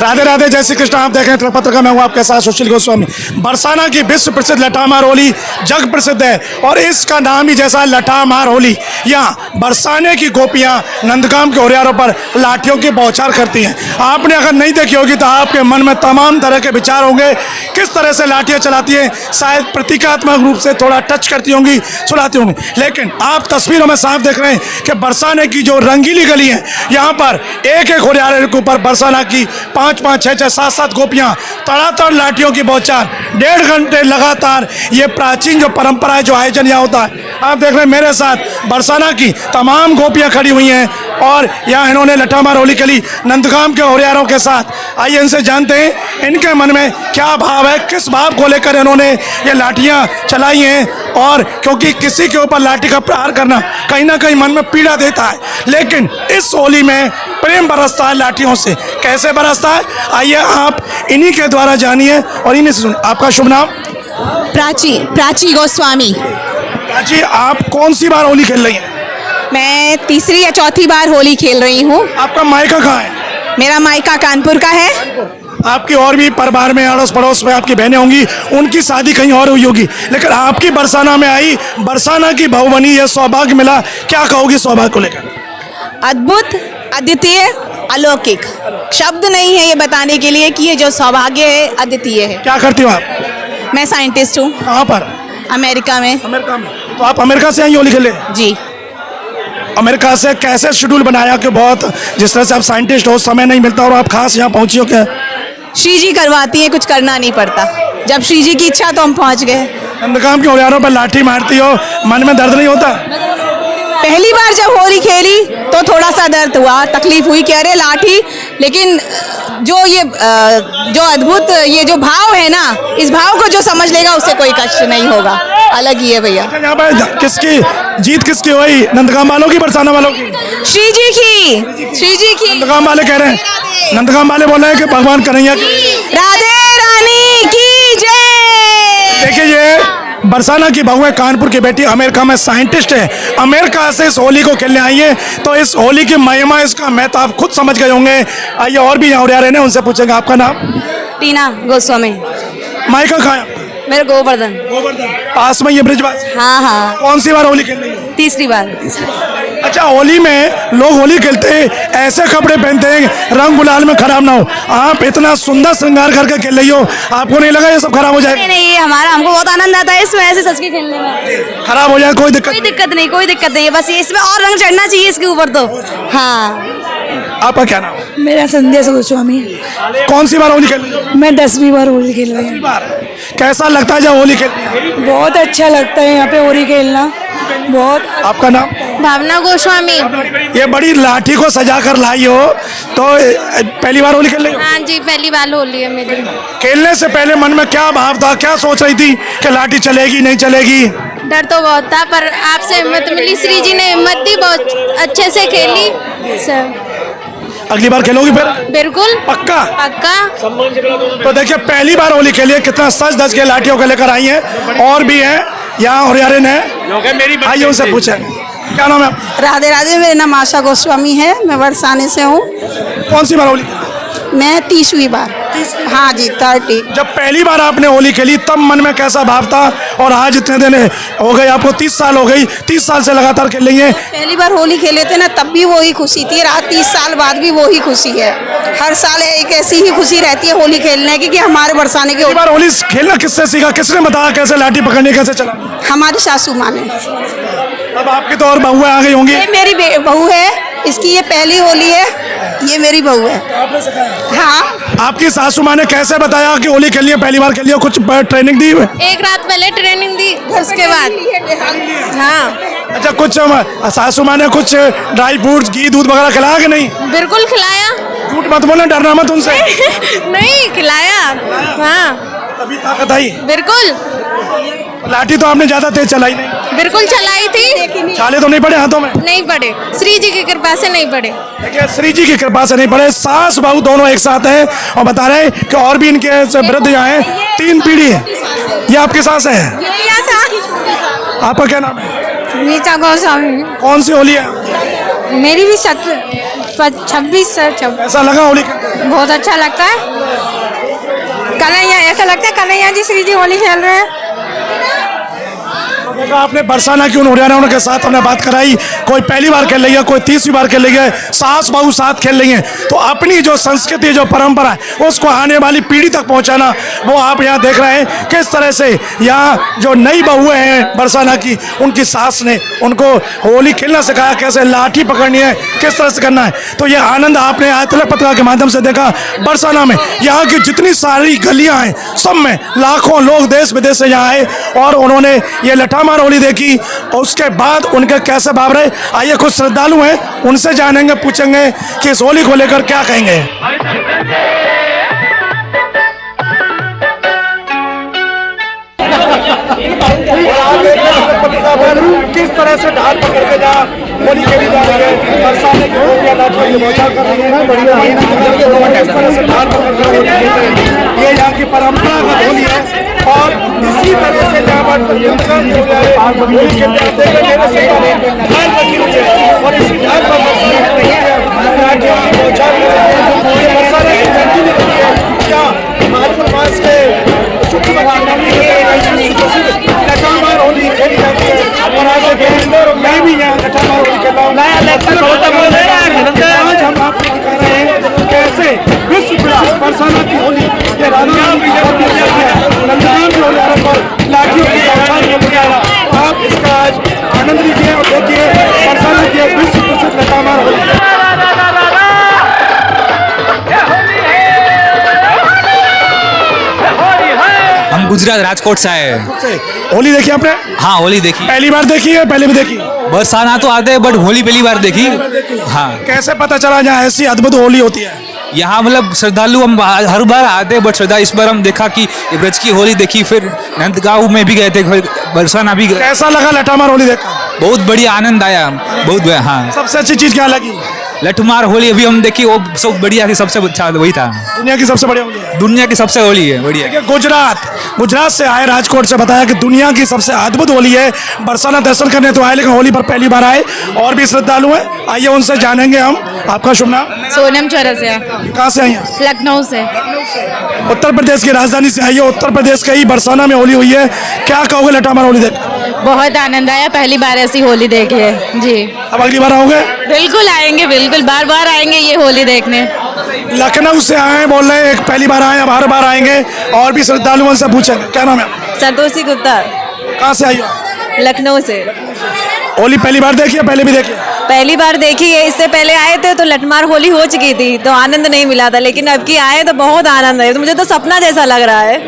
राधे राधे, जय श्री कृष्ण। आप देख रहे हैं पत्रकार, मैं हूं आपके साथ सुशील गोस्वामी। बरसाना की विश्व प्रसिद्ध लठामार होली जग प्रसिद्ध है और इसका नाम ही जैसा लठामार होली। यहाँ बरसाने की गोपियां नंदगाम के होरियारों पर लाठियों की बौछार करती हैं। आपने अगर नहीं देखी होगी तो आपके मन में तमाम तरह के विचार होंगे, किस तरह से लाठियां चलाती हैं, शायद प्रतीकात्मक रूप से थोड़ा टच करती होंगी, सुलाती होंगी। लेकिन आप तस्वीरों में साफ देख रहे हैं कि बरसाने की जो रंगीली गली है, यहाँ पर एक एक होरियारे के ऊपर बरसाना की 5-5, 6-6, 7-7 गोपियां तड़ातड़ लाठियों की बौछार 1.5 घंटे लगातार। ये प्राचीन जो परंपरा है, जो आयोजन यहाँ होता है, आप देख रहे हैं मेरे साथ बरसाना की तमाम गोपियां खड़ी हुई हैं और यहाँ इन्होंने लठामार होली खेली नंदगाम के होरियारों के साथ। आइए इनसे जानते हैं इनके मन में क्या भाव है, किस भाव को लेकर इन्होंने ये लाठियाँ चलाई हैं। और क्योंकि किसी के ऊपर लाठी का प्रहार करना कहीं ना कहीं मन में पीड़ा देता है, लेकिन इस होली में प्रेम बरसता है लाठियों से। कैसे बरसता है, आइए आप इन्हीं के द्वारा जानिए और इन्हीं से सुनिए। आपका शुभ नाम? प्राची गोस्वामी। प्राची, आप कौन सी बार होली खेल रही हैं? मैं तीसरी या चौथी बार होली खेल रही हूँ। आपका मायका कहाँ है? मेरा मायका कानपुर का है। आपकी और भी परिवार में अड़ोस पड़ोस में आपकी बहनें होंगी, उनकी शादी कहीं और हुई होगी, लेकिन आपकी बरसाना में आई, बरसाना की बहू बनी, ये सौभाग्य मिला। क्या कहोगी सौभाग्य को लेकर? अद्भुत, अद्वितीय, अलौकिक। शब्द नहीं है ये बताने के लिए कि ये जो सौभाग्य है अद्वितीय है। क्या करती हो आप? मैं साइंटिस्ट हूँ। कहाँ पर? अमेरिका में। अमेरिका में। तो आप अमेरिका से आई होली खेले? जी। अमेरिका से कैसे शेड्यूल बनाया कि बहुत, जिस तरह से आप साइंटिस्ट हो, समय नहीं मिलता और आप खास यहाँ पहुँची हो? क्या श्री जी करवाती है, कुछ करना नहीं पड़ता। जब श्री जी की इच्छा तो हम पहुँच गए। नंदगाम के होरियारों पर लाठी मारती हो, मन में दर्द नहीं होता? पहली बार जब होली खेली तो थोड़ा सा दर्द हुआ, तकलीफ हुई कि अरे लाठी, लेकिन जो अद्भुत ये जो भाव है ना, इस भाव को जो समझ लेगा उससे कोई कष्ट नहीं होगा। अलग ही है भैया। यहाँ पर किसकी जीत, किसकी हुई? नंदगाम वालों की, बरसाना वालों की? श्री जी की। श्री जी की। नंदगाम वाले कह रहे हैं, नंदगाम वाले बोल रहे हैं कि भगवान कन्हैया की राधे रानी की जय। देखिए, ये बरसाना की बहू है, कानपुर की बेटी, अमेरिका में साइंटिस्ट है, अमेरिका से इस होली को खेलने आई है। तो इस होली की महिमा, इसका महत्व आप खुद समझ गए होंगे। आइए और भी यहाँ होरियारे हैं, उनसे पूछेंगे। आपका नाम? टीना गोस्वामी। मायका कहाँ है? मेरे गोवर्धन। पास में ये ब्रिजवास? हाँ हाँ। कौन सी बार होली खेल रही है? तीसरी बार। अच्छा, होली में लोग होली खेलते हैं, ऐसे कपड़े पहनते हैं रंग गुलाल में खराब ना हो। आप इतना सुंदर श्रृंगार करके खेल रही हो, आपको नहीं लगा ये सब खराब हो जाएगा? नहीं, हमको बहुत आनंद आता है इसमें, ऐसे सच के खेलने में। खराब हो जाए कोई दिक्कत? कोई दिक्कत नहीं है, बस इसमें और रंग चढ़ना चाहिए इसके ऊपर तो। हाँ। आपका क्या नाम? मेरा संदेश गोस्वामी। कौन सी बार होली खेल रही हो? मैं 10वीं बार होली खेल रही हूँ। कैसा लगता है जब होली खेलती है? बहुत अच्छा लगता है यहाँ पे होली खेलना, बहुत। आपका नाम? भावना गोस्वामी। ये बड़ी लाठी को सजा कर लाई हो, तो पहली बार होली खेल रही हो? हाँ जी, पहली बार होली है मेरी। खेलने से पहले मन में क्या भाव था, क्या सोच रही थी कि लाठी चलेगी नहीं चलेगी? डर तो बहुत था, पर आपसे हिम्मत मिली, श्री जी ने हिम्मत दी, बहुत अच्छे से खेली सब। अगली बार खेलोगी फिर? बिल्कुल पक्का? पक्का। तो देखिए, पहली बार होली खेली है, कितना सज धज के लाठियों को लेकर आई हैं। और भी हैं यहाँ होरियारे ने, आइए उनसे पूछे। क्या नाम है? राधे राधे, मेरा नाम आशा गोस्वामी है, मैं बरसाने से हूँ। कौन सी बार होली? मैं 30वीं बार। हाँ जी, 30। जब पहली बार आपने होली खेली तब मन में कैसा भाव था, और आज इतने दिन हो गए आपको, 30 साल हो गई, 30 साल से लगातार खेल रही है। पहली बार होली खेले थे ना, तब भी वही खुशी थी, रात 30 साल बाद भी वही खुशी है। हर साल एक ऐसी ही खुशी रहती है होली खेलने की कि हमारे बरसाने की। बार होली खेलना किससे सीखा, किसने बताया कैसे लाठी पकड़नी, कैसे चला? हमारी सासू माँ ने। अब आपकी तो और बहुएं आ गई होंगी। ये मेरी बहू है, इसकी ये पहली होली है, ये मेरी बहू है। हाँ। आपकी सासू माँ ने कैसे बताया कि होली खेलनी है, पहली बार खेली है? कुछ ट्रेनिंग दी? एक रात पहले ट्रेनिंग दी, उसके बाद। हाँ। अच्छा, कुछ सासू माँ ने कुछ ड्राई फ्रूट्स, घी, दूध वगैरह खिलाया कि नहीं? बिल्कुल खिलाया। झूठ मत बोलना, डरना मत उनसे। नहीं, खिलाया। हाँ, तभी ताकत आई। बिल्कुल। लाठी तो आपने ज्यादा तेज चलाई नहीं? बिल्कुल चलाई थी। छाले तो नहीं पड़े हाथों में? नहीं पड़े, श्री जी की कृपा से नहीं पड़े। देखिए, श्री जी की कृपा से नहीं पड़े। सास बहू दोनों एक साथ हैं और बता रहे हैं कि और भी इनके वृद्ध यहाँ हैं, 3 पीढ़ी है। ये आपकी सास है? आपका क्या नाम है? नीता गोस्वामी। कौन सी होली है? मेरी भी 26 ऐसा लगा होली? बहुत अच्छा लगता है। कन्हैया, ऐसा लगता है कन्हैया जी श्री जी होली खेल रहे हैं। देखा आपने बरसाना की उन हुरियारों के साथ हमने बात कराई, कोई पहली बार खेल रही है, कोई तीसरी बार खेल रही है, सास बहू साथ खेल रही हैं। तो अपनी जो संस्कृति जो परंपरा है उसको आने वाली पीढ़ी तक पहुंचाना, वो आप यहाँ देख रहे हैं किस तरह से यहाँ जो नई बहुएं हैं बरसाना की, उनकी सास ने उनको होली खेलना सिखाया, कैसे लाठी पकड़नी है, किस तरह से करना है। तो ये आनंद आपने आज तिलक पत्रिका के माध्यम से देखा बरसाना में। यहाँ की जितनी सारी गलियाँ हैं सब में लाखों लोग देश विदेश से यहाँ आए और उन्होंने ये लठामार होली देखी। और उसके बाद उनके कैसे भाव रहे, आइए कुछ श्रद्धालु हैं उनसे जानेंगे, पूछेंगे कि इस होली को लेकर क्या कहेंगे। किस तरह से ढाल पकड़ के जहाँ होली खेली जा रही है, बरसाने की गोपियां लाठियों की बौछार कर रही हैं, किस तरह से ढाल पकड़ कर होली खेल रहे हैं। ये यहाँ की परंपरागत होली है और इसी तरह से जहाँ पर होली खेलते आते हैं मेरे से ढाल रखी हुई है और इसी ढाल पर लाठियों की बौछार कर रहे हैं। ये बरसाने की धरती निकली है क्या मार्च मास के लठामार होली खेली जाती है और आज मैं भी यहाँ लठामार होली खेल रहा हूँ। आज हम आपको दिखा रहे हैं कैसे विश्व प्रसिद्ध बरसाना की होली, ये राधा नंदगाम की होली पर लाठियों की बौछार होली है। आप इसका आज आनंद लीजिए और देखिए बरसाना की विश्व प्रसिद्ध लठामार होली। हम गुजरात राजकोट से आए हैं। होली देखी आपने? हाँ, होली देखी। पहली बार देखी है? पहले भी देखी? बरसाना तो आते हैं बट होली पहली बार देखी। हाँ। कैसे पता चला यहाँ ऐसी अद्भुत होली होती है? यहाँ मतलब श्रद्धालु हम हर बार आते हैं बट श्रद्धा इस बार हम देखा कि ब्रज की होली देखी, फिर नंदगांव में भी गए थे, फिर बरसाना भी गए। कैसा लगा लठामार होली देखा? बहुत बढ़िया, आनंद आया बहुत। हाँ, सबसे अच्छी चीज क्या लगी? लठमार होली अभी हम देखी, वो सब बढ़िया थी, सबसे अच्छा वही था। दुनिया की सबसे बढ़िया होली है। दुनिया की सबसे होली है बढ़िया। देखिए गुजरात से आए, राजकोट से बताया कि दुनिया की सबसे अद्भुत होली है। बरसाना दर्शन करने तो आए लेकिन होली पर पहली बार आए और भी श्रद्धालु हैं, आइए उनसे जानेंगे हम। आपका शुभ नाम? सोनम चौरसिया, कहाँ से आई हैं? लखनऊ से। उत्तर प्रदेश की राजधानी से आई है। उत्तर प्रदेश के ही बरसाना में होली हुई है, क्या कहोगे लठामार होली देख? बहुत आनंद आया, पहली बार ऐसी होली देखी है जी। अब अगली बार आओगे? बिल्कुल आएंगे, बिल्कुल बार बार आएंगे ये होली देखने। लखनऊ से आए, बोल रहे हैं एक पहली बार आए, अब हर बार आएंगे और भी श्रद्धालुओं से पूछेंगे। क्या नाम है? संतोषी गुप्ता, कहाँ से आई हो? लखनऊ से। होली पहली बार देखी है? पहले भी देखी है? पहली बार देखी है, इससे पहले आए थे तो लठमार होली हो चुकी थी तो आनंद नहीं मिला था, लेकिन अब की आए तो बहुत आनंद है। तो मुझे तो सपना जैसा लग रहा है,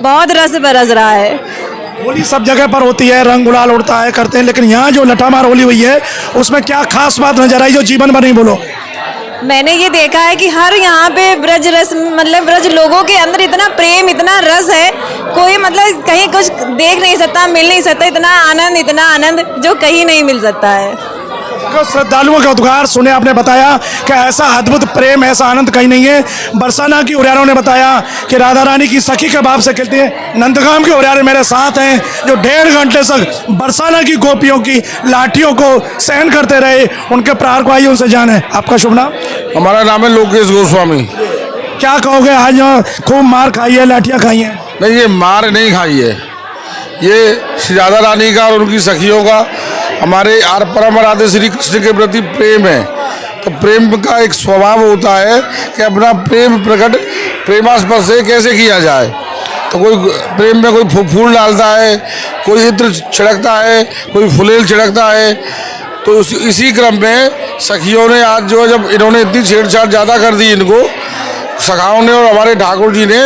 बहुत रस बरस रहा है। होली सब जगह पर होती है, रंग गुलाल उड़ता है, करते हैं, लेकिन यहाँ जो लठामार होली हुई है उसमें क्या खास बात नजर आई जो जीवन भर नहीं बोलो? मैंने ये देखा है कि हर यहाँ पे ब्रज रस, मतलब ब्रज लोगों के अंदर इतना प्रेम, इतना रस है, कोई मतलब कहीं कुछ देख नहीं सकता, मिल नहीं सकता, इतना आनंद जो कहीं नहीं मिल सकता है। श्रद्धालुओं के उद्गार सुने, आपने बताया कि ऐसा अद्भुत प्रेम, ऐसा आनंद कहीं नहीं है। बरसाना की हुरियारों ने बताया कि राधा रानी की सखी के भाव से खेलती है। नंदगाम के हुरियारे मेरे साथ हैं जो 1.5 घंटे तक बरसाना की गोपियों की लाठियों को सहन करते रहे, उनके प्राण को आइए उनसे जाने। आपका शुभ नाम? हमारा नाम है लोकेश गोस्वामी। क्या कहोगे, आज खूब मार खाई है, लाठियाँ खाई हैं? नहीं, ये मार नहीं खाई है, ये श्री राधा रानी का और उनकी सखियों का, हमारे परम राधे श्री कृष्ण के प्रति प्रेम है। तो प्रेम का एक स्वभाव होता है कि अपना प्रेम प्रकट प्रेमास्पद से कैसे किया जाए। तो कोई प्रेम में कोई फूल डालता है, कोई इत्र छिड़कता है, कोई फुलेल छिड़कता है। तो इसी क्रम में सखियों ने आज जो, जब इन्होंने इतनी छेड़छाड़ ज़्यादा कर दी इनको सखाओं ने और हमारे ठाकुर जी ने,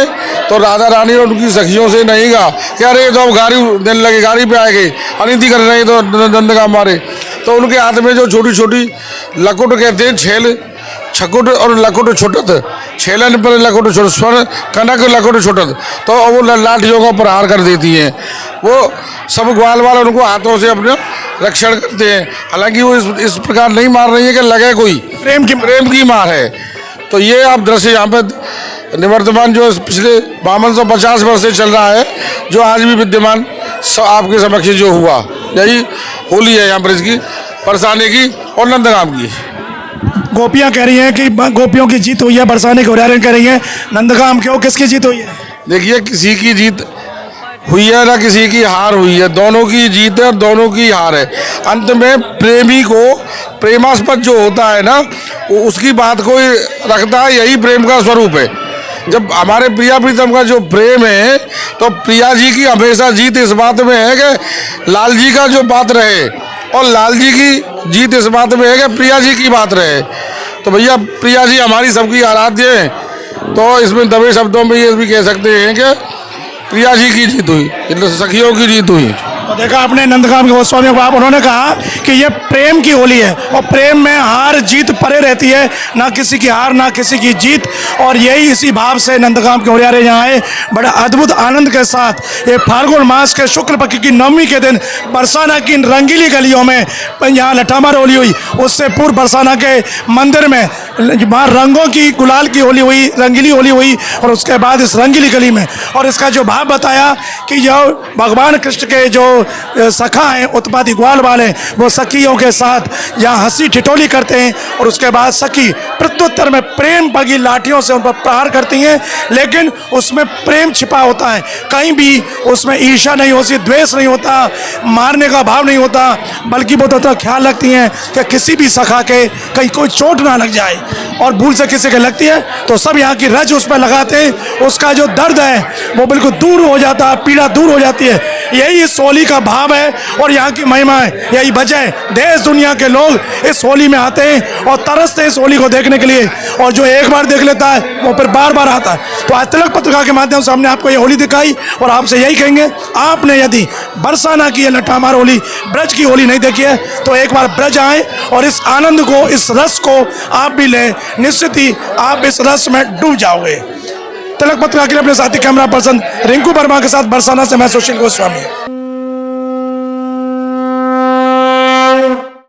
तो राधा रानी और उनकी सखियों से नहीं कहा कि अरे तो अब गाड़ी देने लगे, गाड़ी पे आए गए, अनिति कर रहे तो नंदगांव मारे। तो उनके हाथ में जो छोटी छोटी लकुट कहते हैं, छेल छकुट और लकुट छुटत, छेलन पर लकुट छुट, स्वर कनक लकुट छुटत, तो वो लाठियों का प्रहार कर देती हैं। वो सब ग्वाल वाले उनको हाथों से अपने रक्षण करते हैं। हालांकि वो इस प्रकार नहीं मार रही है कि लगे कोई प्रेम की मार है। तो ये आप दृश्य यहाँ पे निवर्तमान जो पिछले 5250 वर्ष से चल रहा है, जो आज भी विद्यमान आपके समक्ष जो हुआ, यही होली है यहाँ पर इसकी बरसाने की और नंदगाम की। गोपियां कह रही हैं कि गोपियों की जीत हुई है, बरसाने की होरियारें कह रही हैं नंदगाम क्यों, किसकी जीत हुई है? देखिए, किसी की जीत हुई है ना किसी की हार हुई है, दोनों की जीत है और दोनों की हार है। अंत में प्रेमी को प्रेमास्पद जो होता है ना, वो उसकी बात को ही रखता है, यही प्रेम का स्वरूप है। जब हमारे प्रिया प्रीतम का जो प्रेम है, तो प्रिया जी की हमेशा जीत इस बात में है कि लाल जी का जो बात रहे, और लाल जी की जीत इस बात में है कि प्रिया जी की बात रहे। तो भैया प्रिया जी हमारी सबकी आराध्य है, तो इसमें दबे शब्दों में ये भी कह सकते हैं कि प्रिया जी की जीत हुई, मतलब सखियों की जीत हुई। तो देखा आपने नंदगाम के गोस्वामी बाप, उन्होंने कहा कि ये प्रेम की होली है और प्रेम में हार जीत परे रहती है, ना किसी की हार ना किसी की जीत। और यही इसी भाव से नंदगाम के होरियारे यहाँ आए बड़े अद्भुत आनंद के साथ। ये फाल्गुन मास के शुक्ल पक्ष की नवमी के दिन बरसाना की रंगीली गलियों में यहाँ लठामार होली हुई। उससे पूर्व बरसाना के मंदिर में वहाँ रंगों की गुलाल की होली हुई, रंगीली होली हुई, और उसके बाद इस रंगीली गली में। और इसका जो भाव बताया कि यह भगवान कृष्ण के जो सखा हैं उत्पाती ग्वाल वाले, वो सखियों के साथ यहाँ हंसी ठिठोली करते हैं, और उसके बाद सखी प्रत्युत्तर में प्रेम पगी लाठियों से उन पर प्रहार करती हैं। लेकिन उसमें प्रेम छिपा होता है, कहीं भी उसमें ईर्ष्या नहीं होती, द्वेष नहीं होता, मारने का भाव नहीं होता, बल्कि वो तो ख्याल रखती हैं कि किसी भी सखा के कहीं कोई चोट ना लग जाए। और भूल से किसी के लगती है तो सब यहाँ की रज उस पर लगाते हैं, उसका जो दर्द है वो बिल्कुल दूर हो जाता है, पीड़ा दूर हो जाती है। यही इस होली का भाव है और यहाँ की महिमा है। यही वजह है देश दुनिया के लोग इस होली में आते हैं और तरसते हैं इस होली को देखने के लिए, और जो एक बार देख लेता है वो फिर बार बार आता है। तो आज तिलक पत्रिका के माध्यम से हमने आपको ये होली दिखाई, और आपसे यही कहेंगे, आपने यदि बरसाना की लठामार होली, ब्रज की होली नहीं देखी है तो एक बार ब्रज आए और इस आनंद को, इस रस को आप भी लें। निश्चित ही आप इस रस में डूब जाओगे। तिलक पत्रिका के लिए अपने साथी कैमरा पर्सन रिंकू वर्मा के साथ बरसाना से मैं सुशील गोस्वामी।